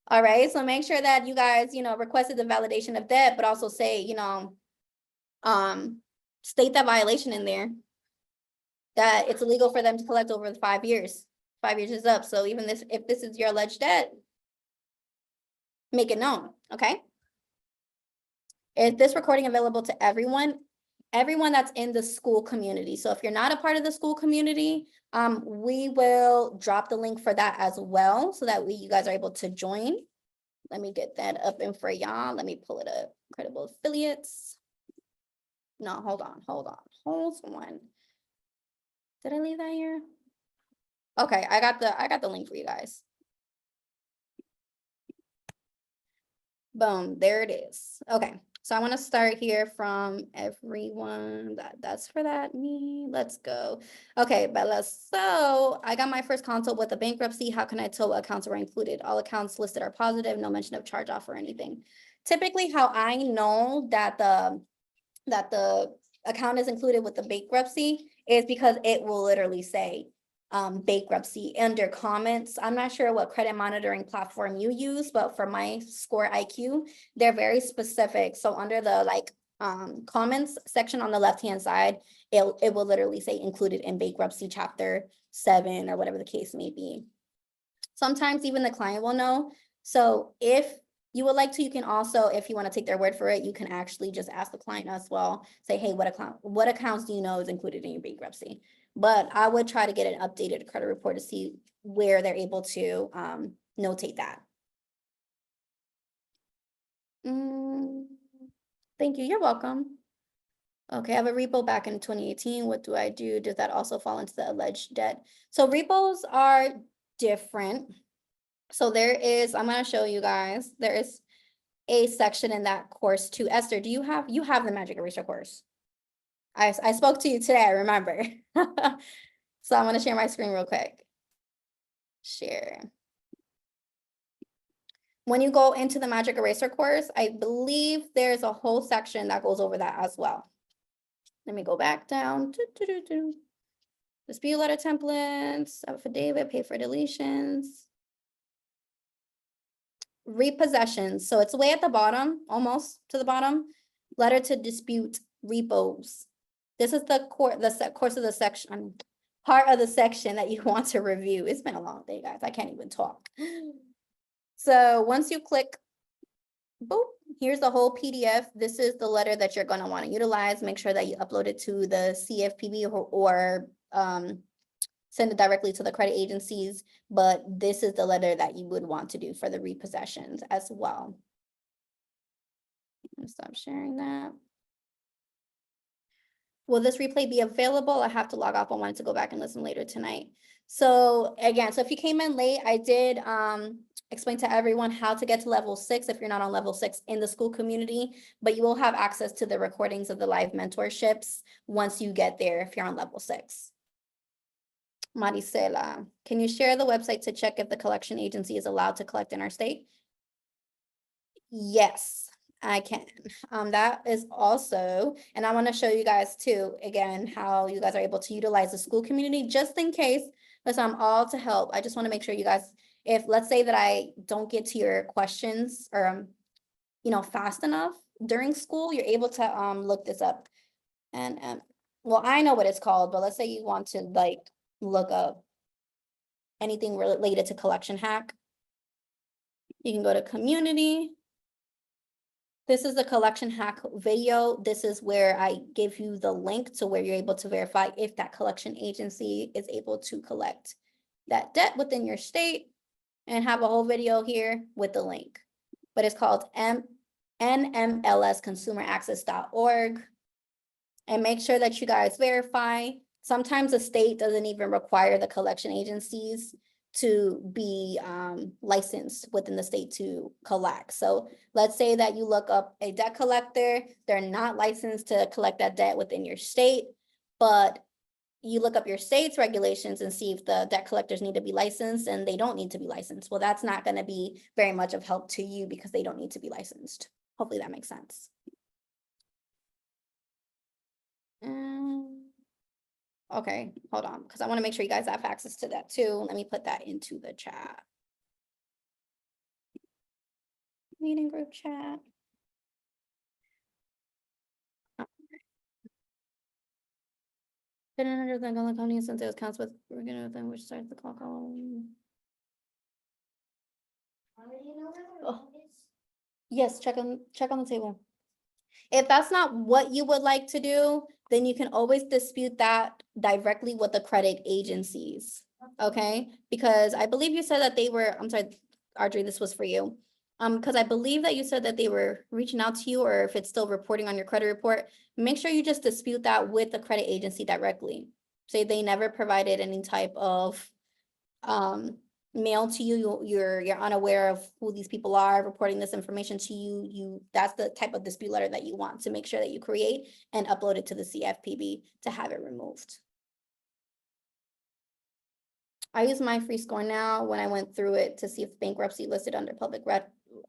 All right, so make sure that you guys, requested the validation of debt, but also say, state that violation in there. That it's illegal for them to collect over the 5 years. 5 years is up, so even if this is your alleged debt, make it known, okay? Is this recording available to everyone? Everyone that's in the school community. So if you're not a part of the school community, we will drop the link for that as well, so that you guys are able to join. Let me get that up in for y'all. Let me pull it up. Credible affiliates. No, hold on. Did I leave that here? Okay, I got the link for you guys. Boom, there it is. Okay, so I want to start here from everyone. That's for that, me. Let's go. Okay, Bella, so I got my first consult with a bankruptcy. How can I tell what accounts were included? All accounts listed are positive, no mention of charge off or anything. Typically, how I know that the account is included with the bankruptcy is because it will literally say bankruptcy under comments. I'm not sure what credit monitoring platform you use, but for my Score IQ, they're very specific. So under the comments section on the left-hand side, it will literally say included in bankruptcy chapter 7 or whatever the case may be. Sometimes even the client will know. So if you would like to, you can also, if you want to take their word for it, you can actually just ask the client as well. Say, hey, what accounts do you know is included in your bankruptcy? But I would try to get an updated credit report to see where they're able to notate that. Thank you. You're welcome. Okay, I have a repo back in 2018. What do I do? Does that also fall into the alleged debt? So repos are different. So there is, I'm going to show you guys, there is a section in that course too. Esther, you have the Magic Eraser course? I spoke to you today, I remember. So I'm going to share my screen real quick. Share. When you go into the Magic Eraser course, I believe there's a whole section that goes over that as well. Let me go back down. Dispute letter templates, affidavit, pay for deletions. Repossessions. So it's way at the bottom, almost to the bottom. Letter to dispute repos. This is the course of the section, part of the section that you want to review. It's been a long day, guys. I can't even talk. So once you click, boop, here's the whole PDF. This is the letter that you're going to want to utilize. Make sure that you upload it to the CFPB or send it directly to the credit agencies. But this is the letter that you would want to do for the repossessions as well. I'm stop sharing that. Will this replay be available? I have to log off. I wanted to go back and listen later tonight. So again, so if you came in late, I did explain to everyone how to get to level 6 if you're not on level 6 in the school community, but you will have access to the recordings of the live mentorships once you get there if you're on level 6. Maricela, can you share the website to check if the collection agency is allowed to collect in our state? Yes, I can. That is also, and I want to show you guys too, again, how you guys are able to utilize the school community just in case. Listen, I'm all to help. I just want to make sure you guys, if let's say that I don't get to your questions or, fast enough during school, you're able to look this up. And well, I know what it's called, but let's say you want to look up anything related to collection hack. You can go to community. This is the collection hack video. This is where I give you the link to where you're able to verify if that collection agency is able to collect that debt within your state, and have a whole video here with the link. But it's called nmlsconsumeraccess.org. And make sure that you guys verify. Sometimes the state doesn't even require the collection agencies to be licensed within the state to collect. So let's say that you look up a debt collector, they're not licensed to collect that debt within your state, but you look up your state's regulations and see if the debt collectors need to be licensed, and they don't need to be licensed. Well, that's not going to be very much of help to you because they don't need to be licensed. Hopefully that makes sense. Okay, hold on, because I want to make sure you guys have access to that too. Let me put that into the chat. Meeting group chat. Under the Gullah County Census counts with, we're gonna then which starts the clock on. Oh. Yes, check on the table. If that's not what you would like to do, then you can always dispute that directly with the credit agencies, okay? Because I believe you said that they were, I'm sorry, Audrey, this was for you. Because I believe that you said that they were reaching out to you, or if it's still reporting on your credit report, make sure you just dispute that with the credit agency directly. Say they never provided any type of mail to you, you're unaware of who these people are reporting this information to you, that's the type of dispute letter that you want to make sure that you create and upload it to the CFPB to have it removed. I use my free score now. When I went through it to see if bankruptcy listed under public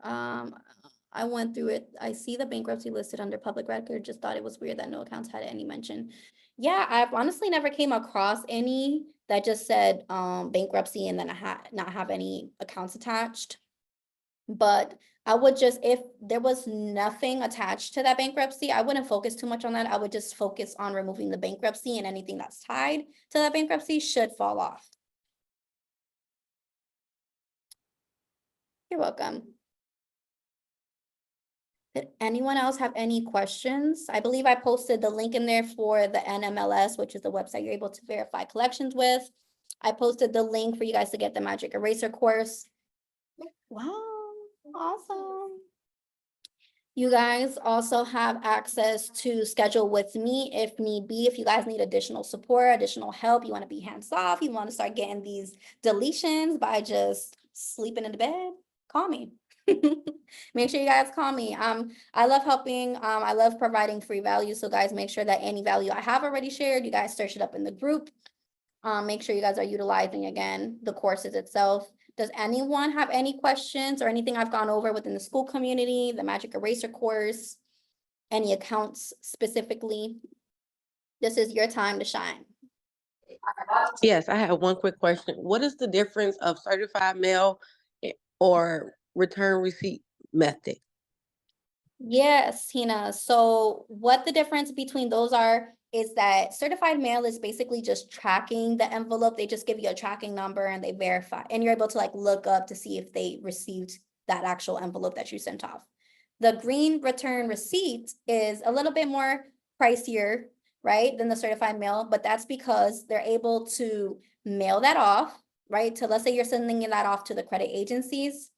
I went through it. I see the bankruptcy listed under public record, just thought it was weird that no accounts had any mention. Yeah, I've honestly never came across any that just said bankruptcy and then not have any accounts attached. But I would just, if there was nothing attached to that bankruptcy, I wouldn't focus too much on that. I would just focus on removing the bankruptcy, and anything that's tied to that bankruptcy should fall off. You're welcome. Did anyone else have any questions? I believe I posted the link in there for the NMLS, which is the website you're able to verify collections with. I posted the link for you guys to get the Magic Eraser course. Wow, awesome. You guys also have access to schedule with me if need be. If you guys need additional support, additional help, you want to be hands off, you want to start getting these deletions by just sleeping in the bed, call me. Make sure you guys call me. I love helping. I love providing free value. So guys, make sure that any value I have already shared, you guys search it up in the group. Make sure you guys are utilizing, again, the courses itself. Does anyone have any questions or anything I've gone over within the school community, the Magic Eraser course, any accounts specifically? This is your time to shine. Yes, I have one quick question. What is the difference of certified mail or return receipt method? Yes, Tina. So what the difference between those are is that certified mail is basically just tracking the envelope. They just give you a tracking number and they verify, and you're able to like look up to see if they received that actual envelope that you sent off. The green return receipt is a little bit more pricier, right, than the certified mail, but that's because they're able to mail that off, right? So let's say you're sending that off to the credit agencies.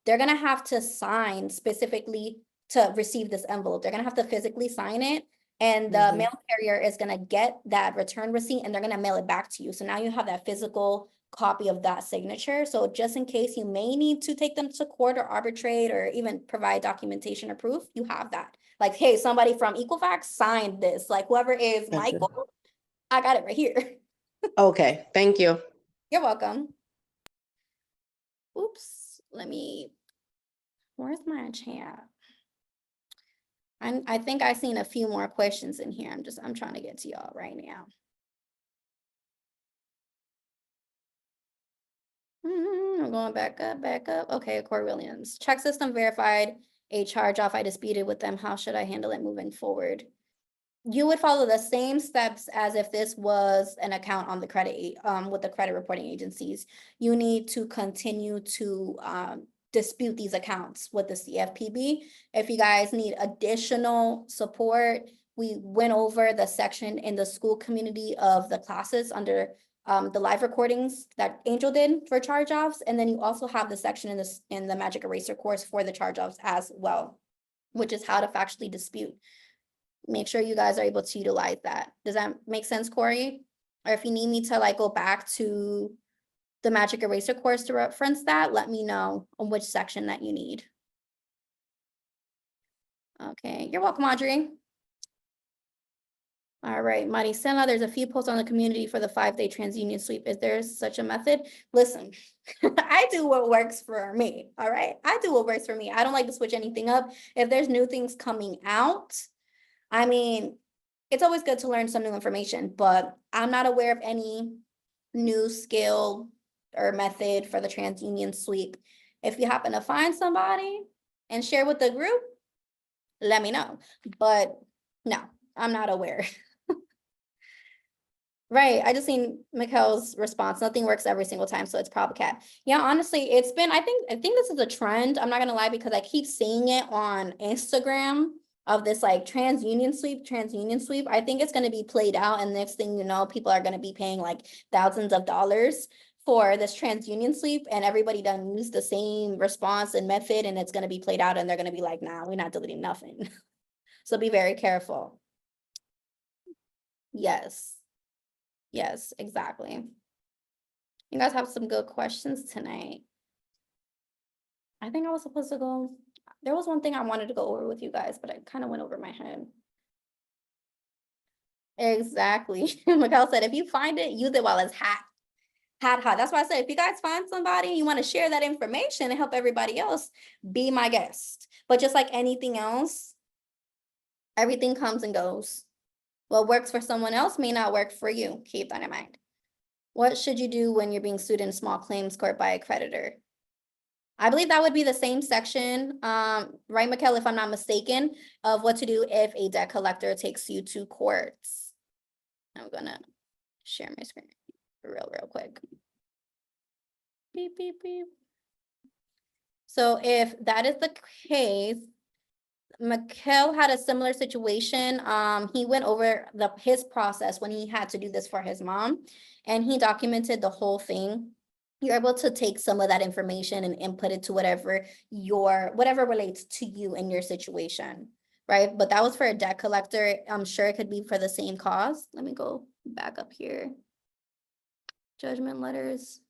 They're gonna have to sign specifically to receive this envelope. They're gonna have to physically sign it, and the mail carrier is gonna get that return receipt and they're gonna mail it back to you. So now you have that physical copy of that signature. So just in case you may need to take them to court or arbitrate or even provide documentation or proof, you have that. Like, hey, somebody from Equifax signed this. Like whoever is Gotcha. Michael, I got it right here. Okay, thank you. You're welcome. Oops, where's my chat? I think I've seen a few more questions in here. I'm trying to get to y'all right now. I'm going back up. Okay, Corey Williams. Check system verified a charge off. I disputed with them. How should I handle it moving forward? You would follow the same steps as if this was an account on the credit with the credit reporting agencies. You need to continue to dispute these accounts with the CFPB. If you guys need additional support, we went over the section in the school community of the classes under the live recordings that Angel did for charge offs. And then you also have the section in the Magic Eraser course for the charge offs as well, which is how to factually dispute. Make sure you guys are able to utilize that. Does that make sense, Corey? Or if you need me to like go back to the Magic Eraser course to reference that, let me know on which section that you need. Okay, you're welcome, Audrey. All right, Maricela, there's a few posts on the community for the 5-day TransUnion sweep. Is there such a method? Listen, I do what works for me, all right? I do what works for me. I don't like to switch anything up. If there's new things coming out, I mean, it's always good to learn some new information, but I'm not aware of any new skill or method for the TransUnion sweep. If you happen to find somebody and share with the group, let me know. But no, I'm not aware. Right, I just seen Mikhail's response. Nothing works every single time, so it's probably cat. Yeah, honestly, it's been, I think this is a trend. I'm not gonna lie, because I keep seeing it on Instagram of this like TransUnion sweep. I think it's gonna be played out, and next thing you know, people are gonna be paying like thousands of dollars for this TransUnion sweep, and everybody done use the same response and method, and it's gonna be played out, and they're gonna be like, nah, we're not deleting nothing. So be very careful. Yes, exactly. You guys have some good questions tonight. I think I was supposed to go, there was one thing I wanted to go over with you guys, but it kind of went over my head. Exactly. Miguel said, if you find it, use it while it's hot. Hot. That's why I said, if you guys find somebody, you want to share that information and help everybody else, be my guest. But just like anything else, everything comes and goes. What works for someone else may not work for you. Keep that in mind. What should you do when you're being sued in small claims court by a creditor? I believe that would be the same section, right, Mikhail, if I'm not mistaken, of what to do if a debt collector takes you to courts. I'm gonna share my screen real quick. Beep, beep, beep. So if that is the case, Mikhail had a similar situation. He went over his process when he had to do this for his mom, and he documented the whole thing. You're able to take some of that information and input it to whatever relates to you in your situation, right? But that was for a debt collector. I'm sure it could be for the same cause. Let me go back up here. Judgment letters.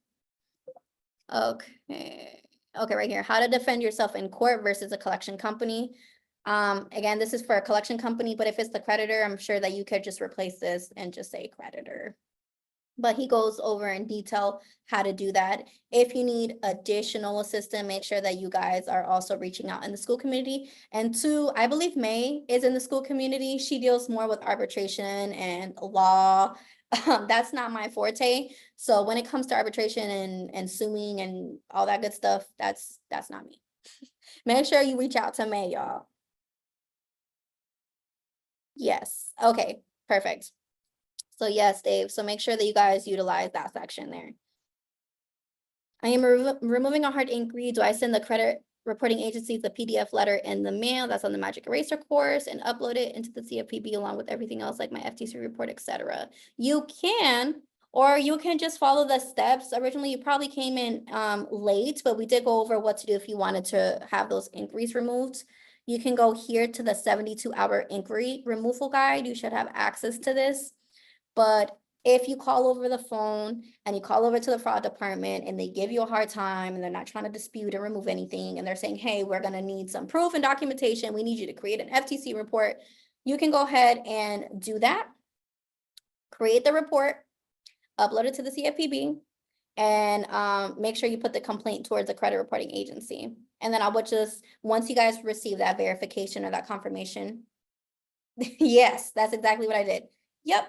Okay, right here. How to defend yourself in court versus a collection company. Again, this is for a collection company, but if it's the creditor, I'm sure that you could just replace this and just say creditor. But he goes over in detail how to do that. If you need additional assistance, make sure that you guys are also reaching out in the school community. And two, I believe May is in the school community. She deals more with arbitration and law. That's not my forte. So when it comes to arbitration and suing and all that good stuff, that's not me. Make sure you reach out to May, y'all. Yes, okay, perfect. So yes, Dave, so make sure that you guys utilize that section there. I am removing a hard inquiry. Do I send the credit reporting agencies the PDF letter in the mail that's on the Magic Eraser course and upload it into the CFPB along with everything else like my FTC report, etc.? You can, or you can just follow the steps. Originally, you probably came in late, but we did go over what to do if you wanted to have those inquiries removed. You can go here to the 72-hour inquiry removal guide. You should have access to this. But if you call over the phone and you call over to the fraud department and they give you a hard time and they're not trying to dispute or remove anything and they're saying, hey, we're going to need some proof and documentation, we need you to create an FTC report, you can go ahead and do that. Create the report, upload it to the CFPB, and make sure you put the complaint towards the credit reporting agency. And then I would just, once you guys receive that verification or that confirmation, yes, that's exactly what I did. Yep.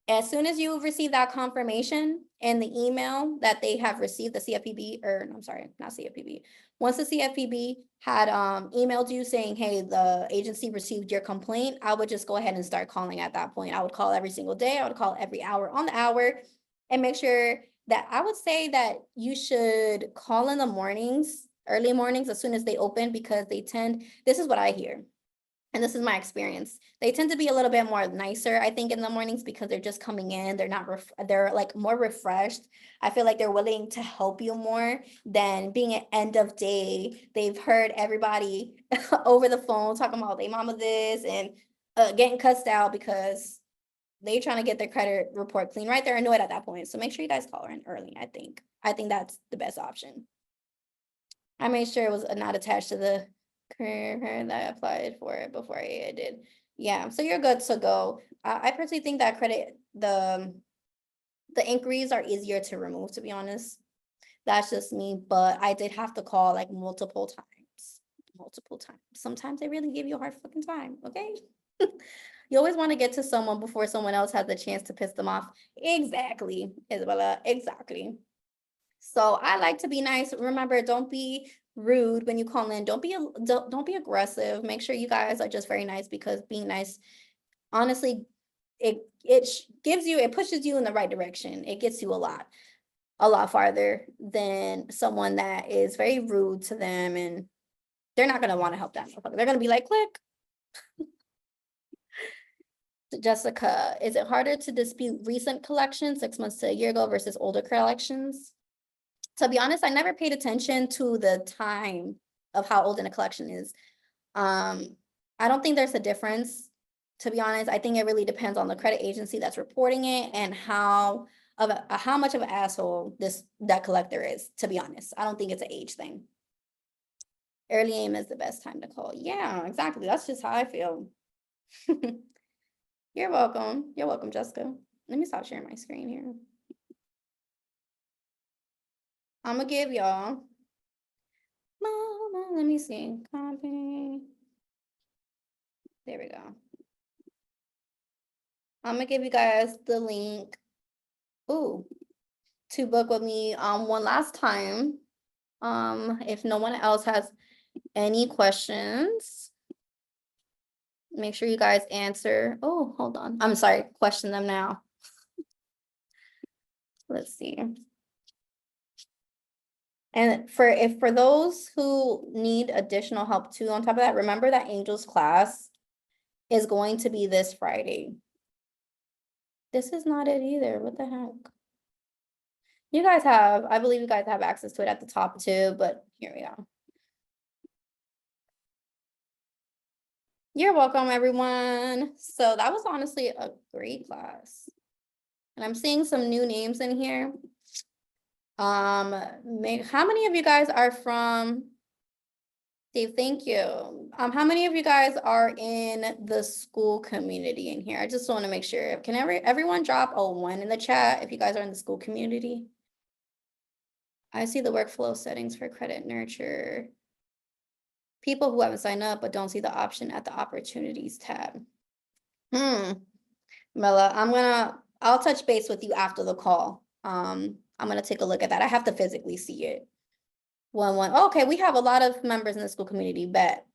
As soon as you receive that confirmation and the email that they have received, the CFPB, or I'm sorry, not CFPB. Once the CFPB had emailed you saying, hey, the agency received your complaint, I would just go ahead and start calling at that point. I would call every single day. I would call every hour on the hour and make sure that I would say that you should call in the mornings early mornings as soon as they open, because this is what I hear. And this is my experience. They tend to be a little bit more nicer, I think, in the mornings, because they're just coming in. They're not, they're like more refreshed. I feel like they're willing to help you more than being at end of day. They've heard everybody over the phone talking about they mama this and getting cussed out because they trying to get their credit report clean, right? They're annoyed at that point. So make sure you guys call her in early, I think. I think that's the best option. I made sure it was not attached to the career that I applied for it before I did. Yeah, so you're good to go. I personally think that the inquiries are easier to remove, to be honest. That's just me, but I did have to call like multiple times. Sometimes they really give you a hard fucking time, okay? You always want to get to someone before someone else has the chance to piss them off. Exactly, Isabella, exactly. So I like to be nice. Remember, don't be rude when you call in. Don't be aggressive. Make sure you guys are just very nice, because being nice, honestly, it pushes you in the right direction. It gets you a lot farther than someone that is very rude to them, and they're not gonna want to help that motherfucker. They're gonna be like, click. Jessica, is it harder to dispute recent collections 6 months to a year ago versus older collections? To be honest, I never paid attention to the time of how old in a collection is. I don't think there's a difference, to be honest. I think it really depends on the credit agency that's reporting it and how much of an asshole that collector is, to be honest. I don't think it's an age thing. Early aim is the best time to call. Yeah, exactly. That's just how I feel. You're welcome. You're welcome, Jessica. Let me stop sharing my screen here. I'm gonna give y'all. Mama, let me see. Copy. There we go. I'm gonna give you guys the link. Ooh, to book with me one last time. If no one else has any questions, make sure you guys answer. Oh, hold on. I'm sorry, question them now. Let's see. And for those who need additional help too, on top of that, remember that Angels class is going to be this Friday. This is not it either. What the heck? I believe you guys have access to it at the top too, but here we go. You're welcome, everyone. So that was honestly a great class. And I'm seeing some new names in here. How many of you guys are from Dave? Thank you. How many of you guys are in the school community in here? I just want to make sure. Can everyone drop a 1 in the chat if you guys are in the school community? I see the workflow settings for credit nurture. People who haven't signed up but don't see the option at the opportunities tab. Mela, I'll touch base with you after the call. I'm gonna take a look at that. I have to physically see it. Okay, we have a lot of members in the school community, bet.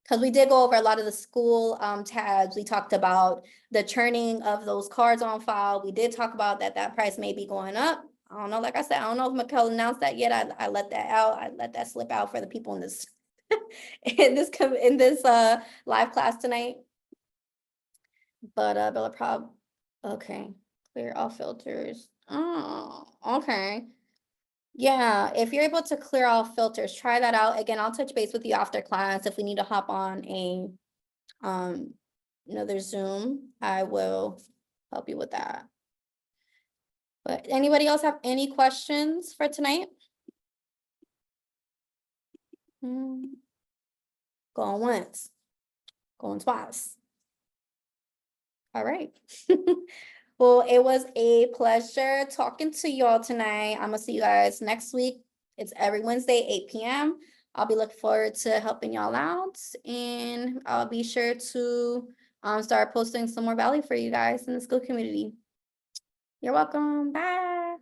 Because we did go over a lot of the school tabs. We talked about the churning of those cards on file. We did talk about that price may be going up. I don't know, like I said, I don't know if Mikkel announced that yet. I let that out. I let that slip out for the people in this in this live class tonight. But Bella Prob, okay, clear all filters. Oh, okay. Yeah, if you're able to clear all filters, try that out. Again, I'll touch base with you after class. If we need to hop on another Zoom, I will help you with that. But anybody else have any questions for tonight? Going once, going twice. All right. Well, it was a pleasure talking to y'all tonight. I'm gonna see you guys next week. It's every Wednesday, 8 p.m. I'll be looking forward to helping y'all out, and I'll be sure to start posting some more value for you guys in the school community. You're welcome. Bye.